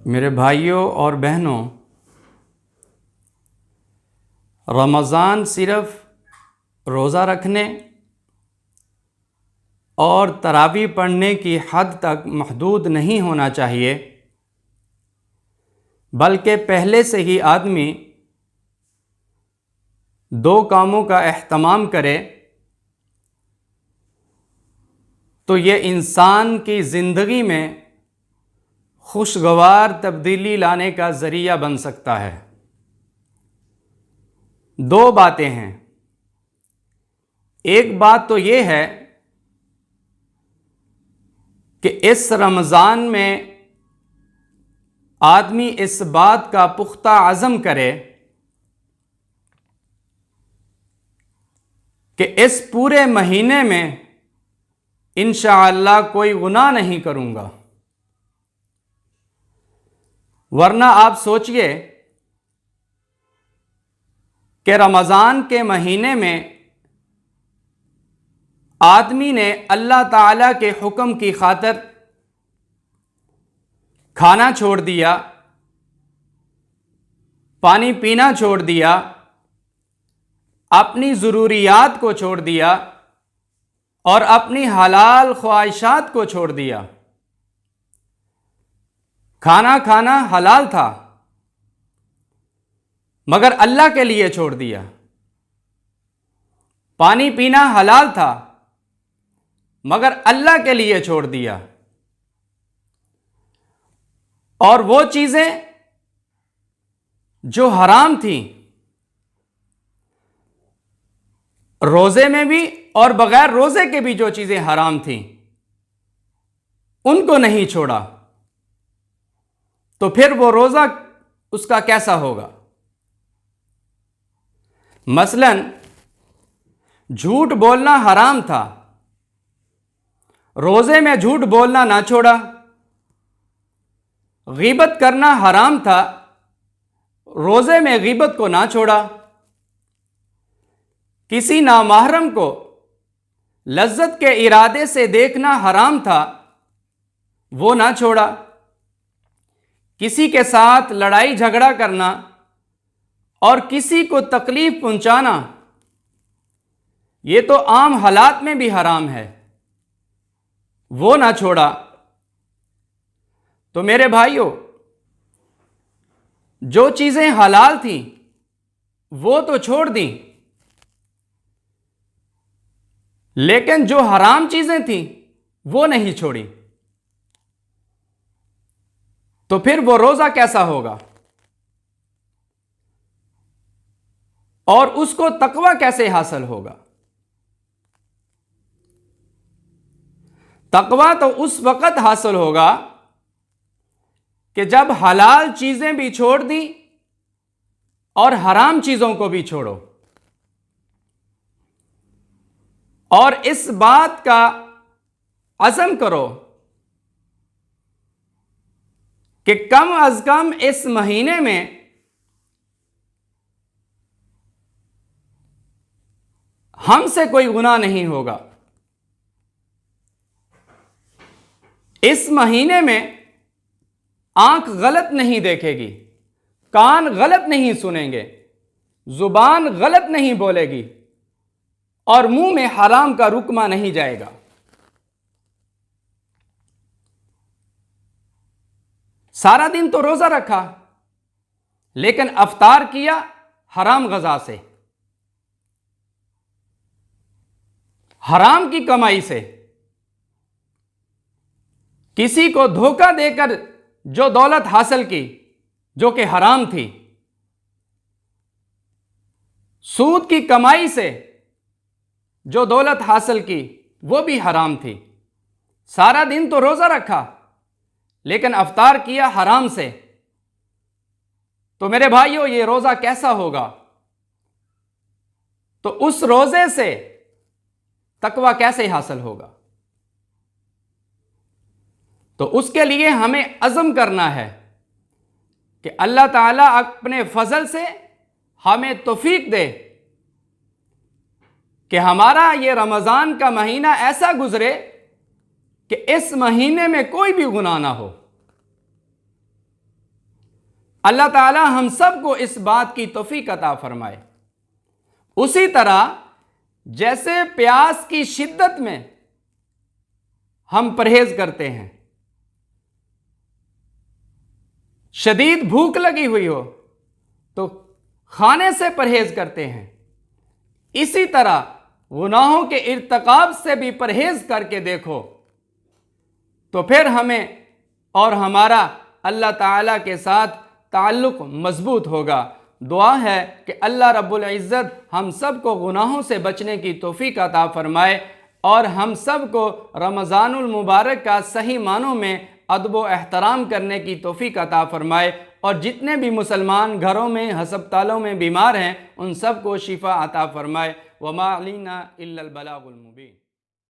मेरे भाइयों और बहनों, रमज़ान सिर्फ़ रोज़ा रखने और तरावी पढ़ने की हद तक महदूद नहीं होना चाहिए, बल्कि पहले से ही आदमी दो कामों का एहतमाम करे तो ये इंसान की ज़िंदगी में खुशगवार तब्दीली लाने का ज़रिया बन सकता है। दो बातें हैं। एक बात तो ये है कि इस रमज़ान में आदमी इस बात का पुख्ता अज़म करे कि इस पूरे महीने में इंशाअल्लाह कोई गुनाह नहीं करूँगा। वरना आप सोचिए कि रमज़ान के महीने में आदमी ने अल्लाह ताला के हुक्म की खातिर खाना छोड़ दिया, पानी पीना छोड़ दिया, अपनी ज़रूरियात को छोड़ दिया और अपनी हलाल ख्वाहिशात को छोड़ दिया। खाना खाना हलाल था मगर अल्लाह के लिए छोड़ दिया। पानी पीना हलाल था मगर अल्लाह के लिए छोड़ दिया। और वो चीजें जो हराम थी, रोजे में भी और बगैर रोजे के भी जो चीजें हराम थी, उनको नहीं छोड़ा, तो फिर वो रोजा उसका कैसा होगा? मसलन झूठ बोलना हराम था, रोजे में झूठ बोलना ना छोड़ा। गीबत करना हराम था, रोजे में गीबत को ना छोड़ा। किसी नामहरम को लज्जत के इरादे से देखना हराम था, वो ना छोड़ा। किसी के साथ लड़ाई झगड़ा करना और किसी को तकलीफ पहुंचाना, ये तो आम हालात में भी हराम है, वो ना छोड़ा। तो मेरे भाइयों, जो चीजें हलाल थी वो तो छोड़ दी, लेकिन जो हराम चीजें थी वो नहीं छोड़ी। तो फिर वो रोजा कैसा होगा और उसको तकवा कैसे हासिल होगा? तकवा तो उस वक्त हासिल होगा कि जब हलाल चीजें भी छोड़ दी और हराम चीजों को भी छोड़ो, और इस बात का अज़म करो कि कम अज कम इस महीने में हमसे कोई गुनाह नहीं होगा। इस महीने में आंख गलत नहीं देखेगी, कान गलत नहीं सुनेंगे, जुबान गलत नहीं बोलेगी और मुंह में हराम का रुकमा नहीं जाएगा। सारा दिन तो रोजा रखा लेकिन अफ्तार किया हराम गजा से, हराम की कमाई से। किसी को धोखा देकर जो दौलत हासिल की जो कि हराम थी, सूद की कमाई से जो दौलत हासिल की वो भी हराम थी। सारा दिन तो रोजा रखा लेकिन अफ्तार किया हराम से। तो मेरे भाइयों, ये रोजा कैसा होगा? तो उस रोजे से तकवा कैसे हासिल होगा? तो उसके लिए हमें अज़म करना है कि अल्लाह ताला अपने फजल से हमें तौफीक दे कि हमारा ये रमज़ान का महीना ऐसा गुजरे कि इस महीने में कोई भी गुनाह ना हो। अल्लाह ताला हम सब को इस बात की तौफीक अता फरमाए। उसी तरह जैसे प्यास की शिद्दत में हम परहेज करते हैं, शदीद भूख लगी हुई हो तो खाने से परहेज करते हैं, इसी तरह गुनाहों के इर्तिकाब से भी परहेज करके देखो तो फिर हमें और हमारा अल्लाह ताला के साथ ताल्लुक मजबूत होगा। दुआ है कि अल्लाह रब्बुल इज़्ज़त हम सब को गुनाहों से बचने की तौफीक अता फरमाए और हम सब को रमज़ानुल मुबारक का सही मानों में अदब व एहतराम करने की तौफीक अता फरमाए और जितने भी मुसलमान घरों में हस्पतालों में बीमार हैं उन सब को शिफा अता फरमाए। वमा अलैना इल्लल बलागुल मुबीन।